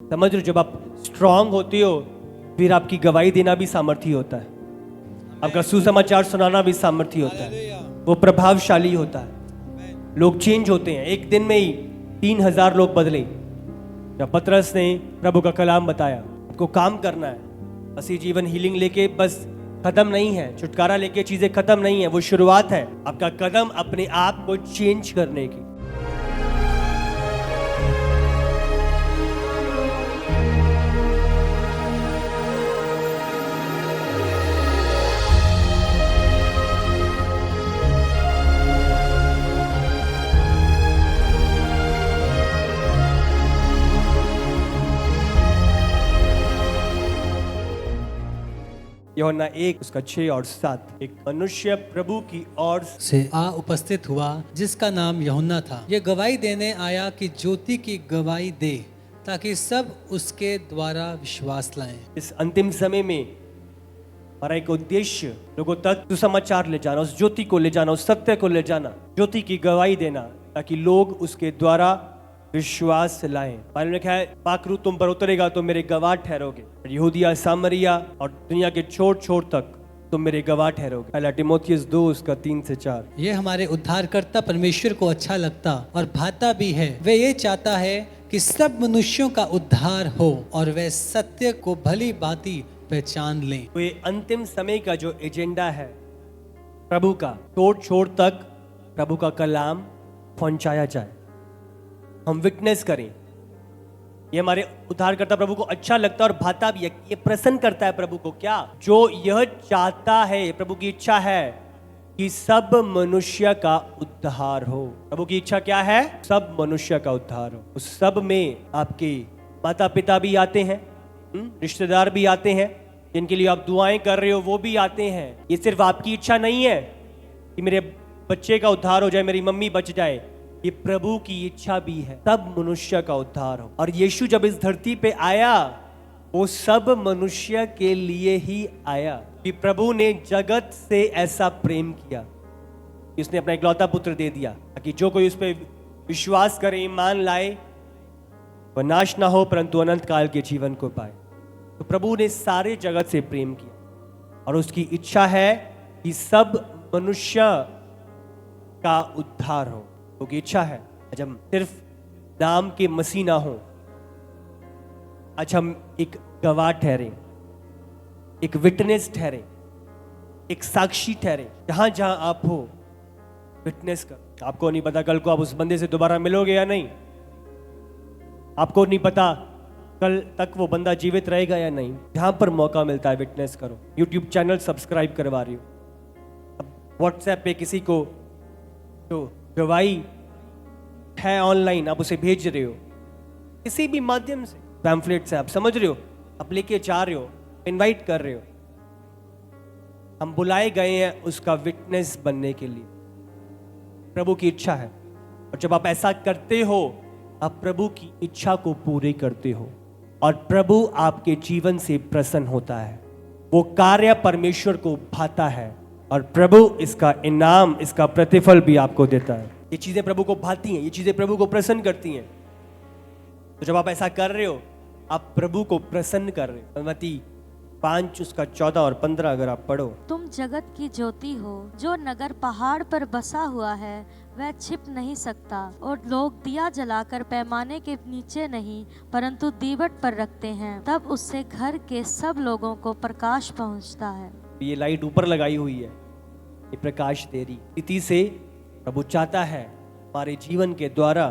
समझ रहे हो, जब आप स्ट्रांग होते हो फिर आपकी गवाही देना भी सामर्थ्य होता है, आपका सुसमाचार सुनाना भी सामर्थ्य होता है, वो प्रभावशाली होता है। लोग चेंज होते हैं। एक दिन में ही 3000 लोग बदले जब पतरस ने प्रभु का कलाम बताया। आपको काम करना है। मसीह जीवन हीलिंग लेके बस खत्म नहीं है, छुटकारा लेके चीजें खत्म नहीं है, वो शुरुआत है। आपका कदम अपने आप को चेंज करने की। यूहन्ना 1 उसका 6 और 7। एक मनुष्य प्रभु की ओर से आ उपस्थित हुआ जिसका नाम यूहन्ना था। ये गवाही देने आया कि ज्योति की गवाही दे ताकि सब उसके द्वारा विश्वास लाएं। इस अंतिम समय में हमारा एक उद्देश्य लोगों तक सुसमाचार ले जाना, उस ज्योति को ले जाना, उस सत्य को ले जाना, ज्योति की गवाही देना ताकि लोग उसके द्वारा विश्वास लाएं। बाइबल में क्या है? पाखरू तुम पर उतरेगा तो मेरे गवाह ठहरोगे। यहूदिया, सामरिया और दुनिया के छोर छोर तक तुम मेरे गवाह ठहरोगे। पहला तिमोथियुस 2 उसका 3 से 4। ये हमारे उद्धारकर्ता परमेश्वर को अच्छा लगता और भाता भी है। वे ये चाहता है कि सब मनुष्यों का उद्धार हो और वे सत्य को भली भांति पहचान लें। तो ये अंतिम समय का जो एजेंडा है प्रभु का, छोर छोर तक प्रभु का कलाम पहुंचाया जाए, हम विटनेस करें। ये हमारे उद्धारकर्ता प्रभु को अच्छा लगता है और भाता भी है। ये प्रसन्न करता है प्रभु को। क्या? जो यह चाहता है, प्रभु की इच्छा है कि सब मनुष्य का उद्धार हो। प्रभु की इच्छा क्या है? सब मनुष्य का उद्धार हो। उस सब में आपके माता पिता भी आते हैं, रिश्तेदार भी आते हैं, जिनके लिए आप दुआएं कर रहे हो वो भी आते हैं। ये सिर्फ आपकी इच्छा नहीं है कि मेरे बच्चे का उद्धार हो जाए, मेरी मम्मी बच जाए। ये प्रभु की इच्छा भी है, सब मनुष्य का उद्धार हो। और यीशु जब इस धरती पे आया वो सब मनुष्य के लिए ही आया कि प्रभु ने जगत से ऐसा प्रेम किया कि उसने अपना इकलौता पुत्र दे दिया ताकि जो कोई उस पर विश्वास करे, ईमान लाए, वह नाश ना हो परंतु अनंत काल के जीवन को पाए। तो प्रभु ने सारे जगत से प्रेम किया और उसकी इच्छा है कि सब मनुष्य का उद्धार हो। क्योंकि इच्छा है आज हम सिर्फ नाम के मसीह ना हो, आज हम एक गवाह ठहरे, एक विटनेस ठहरे, एक साक्षी ठहरे। जहां जहां आप हो विटनेस कर। आपको नहीं पता कल को आप उस बंदे से दोबारा मिलोगे या नहीं, आपको नहीं पता कल तक वो बंदा जीवित रहेगा या नहीं। जहां पर मौका मिलता है विटनेस करो। YouTube चैनल सब्सक्राइब करवा रही हो, अब व्हाट्सएप पे किसी को जो गवाही है ऑनलाइन आप उसे भेज रहे हो, किसी भी माध्यम से, पैम्फलेट से, आप समझ रहे हो, आप लेके जा रहे हो, इनवाइट कर रहे हो। हम बुलाए गए हैं उसका विटनेस बनने के लिए। प्रभु की इच्छा है और जब आप ऐसा करते हो आप प्रभु की इच्छा को पूरे करते हो और प्रभु आपके जीवन से प्रसन्न होता है। वो कार्य परमेश्वर को भाता है और प्रभु इसका इनाम, इसका प्रतिफल भी आपको देता है। ये चीजें प्रभु को भाती हैं, ये चीजें प्रभु को प्रसन्न करती हैं। तो जब आप ऐसा कर रहे हो आप प्रभु को प्रसन्न कर रहे हो। मत्ती 5 उसका 14 और 15 अगर आप पढ़ो। तुम जगत की ज्योति हो। जो नगर पहाड़ पर बसा हुआ है वह छिप नहीं सकता और लोग दिया जलाकर पैमाने के नीचे नहीं परंतु दीवट पर रखते हैं, तब उससे घर के सब लोगों को प्रकाश पहुंचता है। ये लाइट ऊपर लगाई हुई है, ये प्रकाश दे रही। इसी से प्रभु चाहता है हमारे जीवन के द्वारा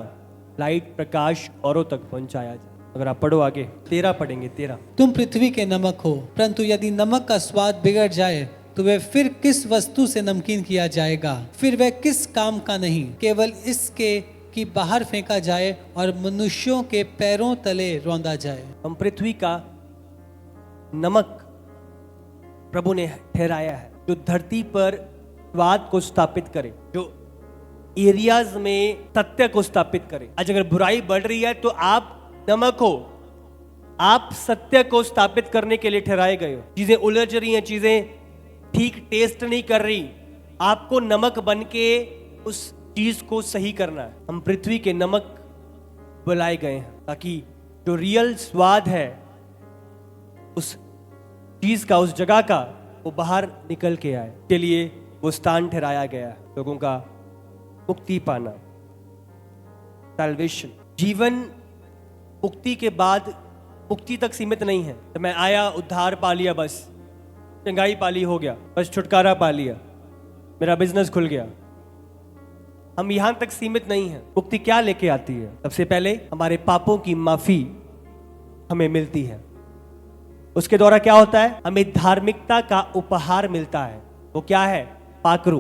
लाइट, प्रकाश औरों तक पहुंचाया जाए। अगर आप पढ़ो आगे 13 पढ़ेंगे 13। तुम पृथ्वी के नमक हो, परंतु यदि नमक का स्वाद बिगड़ जाए तो वह फिर किस वस्तु से नमकीन किया जाएगा? फिर वह किस काम का नहीं, केवल इसके कि बाहर फेंका जाए और मनुष्यों के पैरों तले रौंदा जाए। हम पृथ्वी का नमक प्रभु ने ठहराया है, जो धरती पर स्वाद को स्थापित करे, जो एरियाज में सत्य को स्थापित करे। आज अगर बुराई बढ़ रही है तो आप नमक हो, आप सत्य को स्थापित करने के लिए ठहराए गए हो। चीजें उलझ रही हैं, चीजें ठीक टेस्ट नहीं कर रही, आपको नमक बन के उस चीज को सही करना है। हम पृथ्वी के नमक बुलाए गए हैं ताकि जो रियल स्वाद है उस चीज का, उस जगह का, वो बाहर निकल के आए। के लिए वो स्थान ठहराया गया है लोगों का मुक्ति पाना, सैल्वेशन। जीवन मुक्ति के बाद मुक्ति तक सीमित नहीं है। तो मैं आया, उद्धार पा लिया, बस चंगाई पा ली, हो गया, बस छुटकारा पा लिया, मेरा बिजनेस खुल गया। हम यहां तक सीमित नहीं है। मुक्ति क्या लेके आती है? सबसे पहले हमारे पापों की माफी हमें मिलती है। उसके द्वारा क्या होता है? हमें धार्मिकता का उपहार मिलता है। वो क्या है? पाकरू।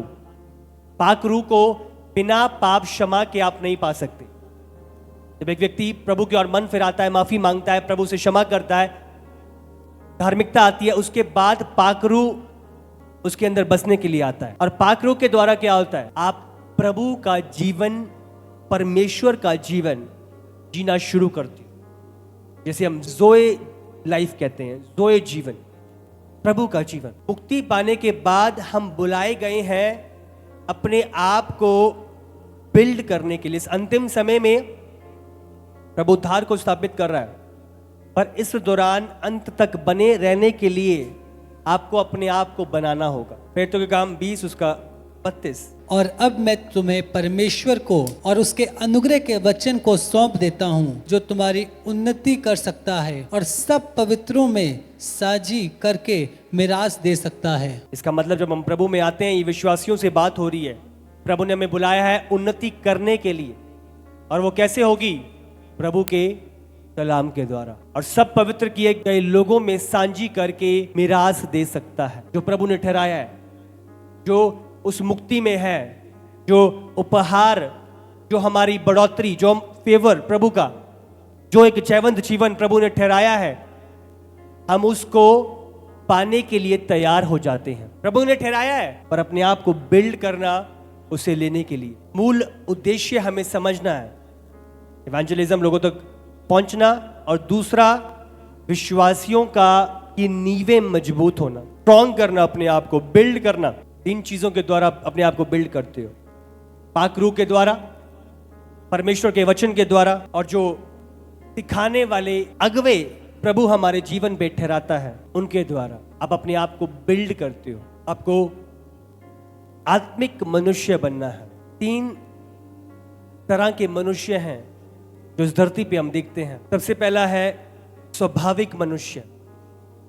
पाकरू को बिना पाप क्षमा के आप नहीं पा सकते। जब एक व्यक्ति प्रभु की ओर मन फिराता है, माफी मांगता है, प्रभु से क्षमा करता है, धार्मिकता आती है, उसके बाद पाकरू उसके अंदर बसने के लिए आता है। और पाकरू के द्वारा क्या होता है? आप प्रभु का जीवन, परमेश्वर का जीवन जीना शुरू करते हो। जैसे हम जोए लाइफ कहते हैं, जोए जीवन, प्रभु का जीवन। मुक्ति पाने के बाद हम बुलाए गए हैं अपने आप को बिल्ड करने के लिए। इस अंतिम समय में प्रभु उद्धार को स्थापित कर रहा है, पर इस दौरान अंत तक बने रहने के लिए आपको अपने आप को बनाना होगा। प्रेरितों के काम 20 उसका 32। और अब मैं तुम्हें परमेश्वर को और उसके अनुग्रह के वचन को सौंप देता हूँ, जो तुम्हारी उन्नति कर सकता है और सब पवित्रों में साझी करके मिरास दे सकता है। इसका मतलब जब हम प्रभु में आते हैं, ये विश्वासियों से बात हो रही है। प्रभु ने हमें बुलाया है उन्नति करने के लिए, और वो कैसे होगी? प्रभु के कलाम के द्वारा, और सब पवित्र किए गए लोगों में साझी करके मिरास दे सकता है। जो प्रभु ने ठहराया है, जो उस मुक्ति में है, जो उपहार, जो हमारी बढ़ोतरी, जो फेवर प्रभु का, जो एक जयवंत जीवन प्रभु ने ठहराया है, हम उसको पाने के लिए तैयार हो जाते हैं। प्रभु ने ठहराया है, पर अपने आप को बिल्ड करना उसे लेने के लिए मूल उद्देश्य हमें समझना है। इवेंजलिज्म, लोगों तक पहुंचना, और दूसरा विश्वासियों का की नींवें मजबूत होना, स्ट्रॉन्ग करना, अपने आप को बिल्ड करना। इन चीजों के द्वारा अपने आप को बिल्ड करते हो। पाक रूह के द्वारा, परमेश्वर के वचन के द्वारा, और जो सिखाने वाले अगवे प्रभु हमारे जीवन पे ठहराता है, उनके द्वारा आप अपने आप को बिल्ड करते हो। आपको आत्मिक मनुष्य बनना है। 3 तरह के मनुष्य हैं जो इस धरती पे हम देखते हैं। सबसे पहला है स्वाभाविक मनुष्य,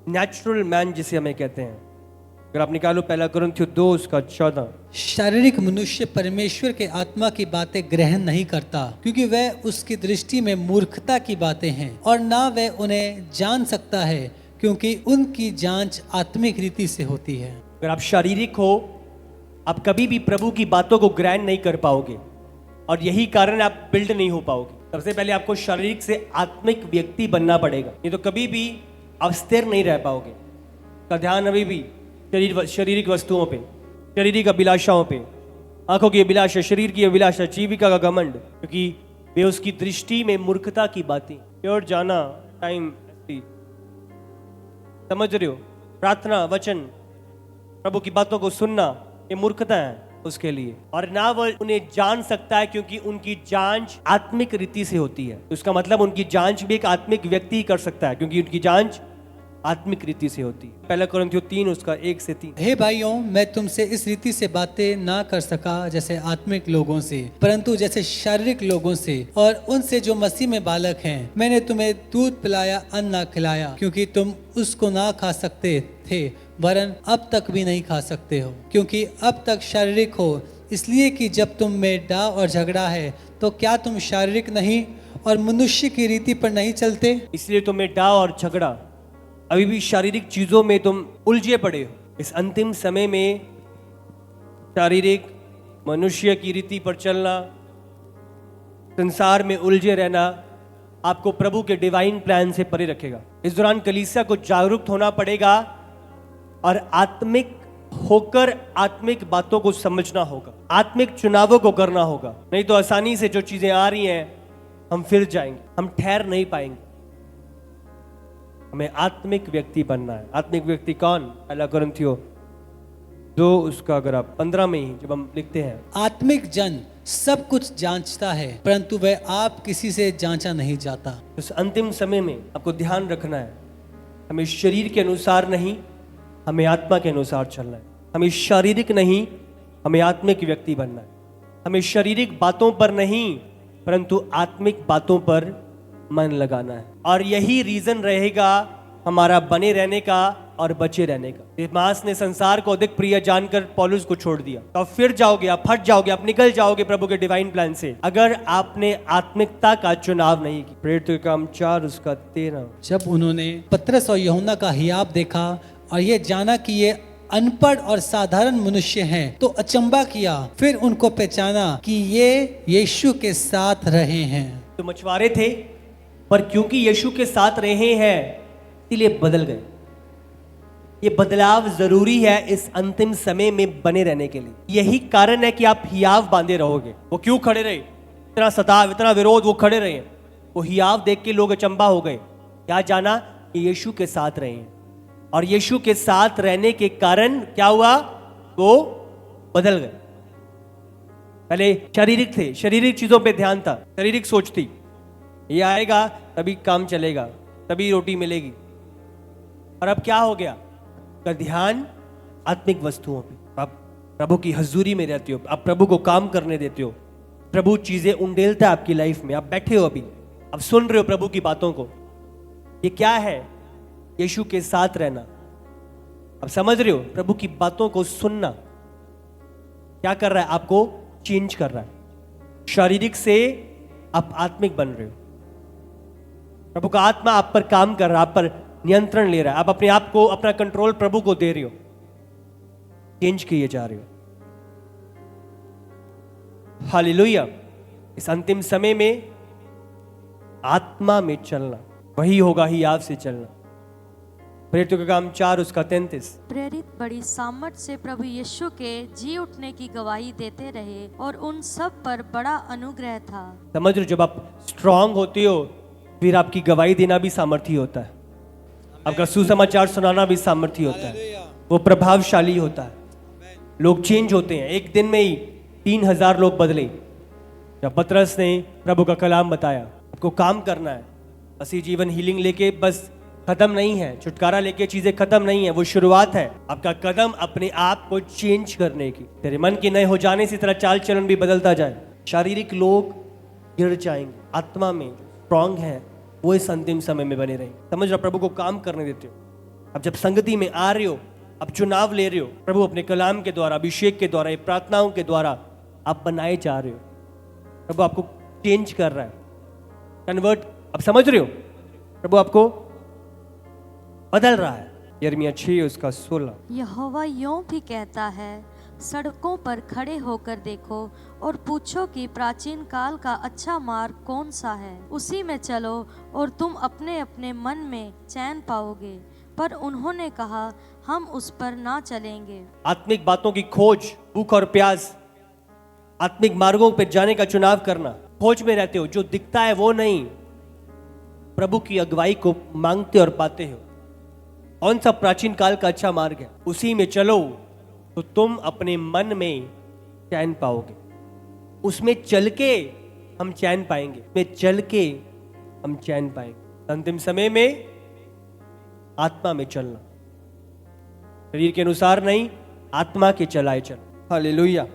नेचुरल मैन जिसे हमें कहते हैं। अगर आप निकालो 1 कुरिन्थियों 2 उसका 14। शारीरिक मनुष्य परमेश्वर के आत्मा की बातें ग्रहण नहीं करता, क्योंकि वह उसकी दृष्टि में मूर्खता की बातें हैं, और ना वह उन्हें जान सकता है, क्योंकि उनकी जांच आत्मिक रीति से होती है। अगर आप शारीरिक हो, आप कभी भी प्रभु की बातों को ग्रहण नहीं कर पाओगे, और यही कारण आप बिल्ड नहीं हो पाओगे। सबसे पहले आपको शारीरिक से आत्मिक व्यक्ति बनना पड़ेगा, नहीं तो कभी भी आप स्थिर नहीं रह पाओगे। का ध्यान अभी भी शारीरिक वस्तुओं पे, शारीरिक अभिलाषाओं पे, आंखों की अभिलाषा, शरीर की अभिलाषा, जीविका का घमंड, क्योंकि वे उसकी दृष्टि में मूर्खता की बातें। प्योर जाना, टाइम, समझ रहे हो? प्रार्थना, वचन, प्रभु की बातों को सुनना, ये मूर्खता है उसके लिए। और ना वो उन्हें जान सकता है, क्योंकि उनकी जांच आत्मिक रीति से होती है। तो इसका मतलब उनकी जांच भी एक आत्मिक व्यक्ति ही कर सकता है, क्योंकि उनकी जांच आत्मिक रीति से होती है। 1 कुरिन्थियों 3 उसका 1 से 3। हे भाइयों, मैं तुमसे इस रीति से बातें ना कर सका जैसे आत्मिक लोगों से, परंतु जैसे शारीरिक लोगों से, और उनसे जो मसीह में बालक हैं। मैंने तुम्हें दूध पिलाया, अन्न ना खिलाया, क्योंकि तुम उसको ना खा सकते थे, वरन अब तक भी नहीं खा सकते हो, क्योंकि अब तक शारीरिक हो, इसलिए कि जब तुम में डाह और झगड़ा है, तो क्या तुम शारीरिक नहीं और मनुष्य की रीति पर नहीं चलते? इसलिए तुम्हें डाह और झगड़ा, अभी भी शारीरिक चीजों में तुम उलझे पड़े हो। इस अंतिम समय में शारीरिक मनुष्य की रीति पर चलना, संसार में उलझे रहना आपको प्रभु के डिवाइन प्लान से परे रखेगा। इस दौरान कलीसिया को जागरूक होना पड़ेगा और आत्मिक होकर आत्मिक बातों को समझना होगा, आत्मिक चुनावों को करना होगा। नहीं तो आसानी से जो चीजें आ रही हैं हम फिर जाएंगे, हम ठहर नहीं पाएंगे। हमें आत्मिक व्यक्ति बनना है। आत्मिक व्यक्ति कौन? 1 कुरिन्थियों 2 उसका अगर आप 15 में ही जब हम लिखते हैं, आत्मिक जन सब कुछ जांचता है, परंतु वह आप किसी से जांचा नहीं जाता। उस अंतिम समय में आपको ध्यान रखना है, हमें शरीर के अनुसार नहीं, हमें आत्मा के अनुसार चलना है। हमें शारीरिक नहीं, हमें आत्मिक व्यक्ति बनना है। हमें शारीरिक बातों पर नहीं, परंतु आत्मिक बातों पर मन लगाना है। और यही रीजन रहेगा हमारा बने रहने का और बचे रहने का। देमास ने संसार को अधिक प्रिय जानकर पौलुस को छोड़ दिया, तो आप फिर जाओगे, आप फट जाओगे, आप निकल जाओगे प्रभु के डिवाइन प्लान से, अगर आपने आत्मिकता का चुनाव नहीं किया। प्रेरितों के काम 4 उसका 13। जब उन्होंने पतरस और यूहन्ना का हियाव देखा और ये जाना कि ये अनपढ़ और साधारण मनुष्य हैं, तो अचंबा किया। फिर उनको पहचाना कि ये यीशु के साथ रहे हैं। तो मछुआरे थे, पर क्योंकि यीशु के साथ रहे हैं इसलिए बदल गए। ये बदलाव जरूरी है इस अंतिम समय में बने रहने के लिए। यही कारण है कि आप हियाव बांधे रहोगे। वो क्यों खड़े रहे? इतना सताव, इतना विरोध, वो खड़े रहे। वो हियाव देख के लोग अचंबा हो गए। क्या जाना कि यीशु के साथ रहे हैं, और यीशु के साथ रहने के कारण क्या हुआ? वो बदल गए। पहले शारीरिक थे, शारीरिक चीजों पे ध्यान था, शारीरिक सोच थी, ये आएगा तभी काम चलेगा, तभी रोटी मिलेगी। और अब क्या हो गया? का ध्यान आत्मिक वस्तुओं पे। आप प्रभु की हजूरी में रहते हो, आप प्रभु को काम करने देते हो, प्रभु चीजें उंडेलता है आपकी लाइफ में। आप बैठे हो, अभी आप सुन रहे हो प्रभु की बातों को। ये क्या है? यीशु के साथ रहना। अब समझ रहे हो? प्रभु की बातों को सुनना क्या कर रहा है? आपको चेंज कर रहा है। शारीरिक से आप आत्मिक बन रहे हो। प्रभु का आत्मा आप पर काम कर रहा है, आप पर नियंत्रण ले रहा है। आप अपने आप को, अपना कंट्रोल प्रभु को दे रहे हो, चेंज किए जा रहे हो। हालेलुया। इस अंतिम समय में आत्मा में चलना वही होगा हियाव से चलना। प्रेरितों का काम 4 उसका 33। प्रेरित बड़ी सामर्थ से प्रभु यीशु के जी उठने की गवाही देते रहे और उन सब पर बड़ा अनुग्रह था। समझ रहे हो? जब आप स्ट्रांग होते हो फिर आपकी गवाही देना भी सामर्थी होता है, आपका सुसमाचार सुनाना भी सामर्थी होता है, वो प्रभावशाली होता है। लोग चेंज होते हैं। एक दिन में ही 3000 लोग बदले जब पतरस ने प्रभु का कलाम बताया। आपको काम करना है। मसीह जीवन हीलिंग लेके बस खत्म नहीं है, छुटकारा लेके चीजें खत्म नहीं है, वो शुरुआत है। आपका कदम अपने आप को चेंज करने की, तेरे मन के नए हो जाने से तेरा चाल चलन भी बदलता जाए। शारीरिक लोग गिर जाएंगे, आत्मा में स्ट्रांग है वो इस अंतिम समय में बने रहेंगे। समझ रहे? प्रभु को काम करने देते हो। अब जब संगति में आ रहे हो, अब चुनाव ले रहे हो, प्रभु अपने कलाम के द्वारा, अभिषेक के द्वारा, प्रार्थनाओं के द्वारा आप बनाए जा रहे हो। प्रभु आपको चेंज कर रहा है, कन्वर्ट। अब समझ रहे हो? प्रभु आपको बदल रहा है। यिर्मयाह 6 उसका 16। यहोवा यूं भी कहता है, सड़कों पर खड़े होकर देखो और पूछो कि प्राचीन काल का अच्छा मार्ग कौन सा है, उसी में चलो और तुम अपने अपने मन में चैन पाओगे। पर उन्होंने कहा, हम उस पर ना चलेंगे। आत्मिक बातों की खोज, भूख और प्यास, आत्मिक मार्गों पर जाने का चुनाव करना। खोज में रहते हो, जो दिखता है वो नहीं, प्रभु की अगुवाई को मांगते और पाते हो। कौन सा प्राचीन काल का अच्छा मार्ग है, उसी में चलो तो तुम अपने मन में चैन पाओगे। उसमें चल के हम चैन पाएंगे, उसमें चल के हम चैन पाएंगे। अंतिम समय में आत्मा में चलना, शरीर के अनुसार नहीं, आत्मा के चलाए चल। हालेलुया।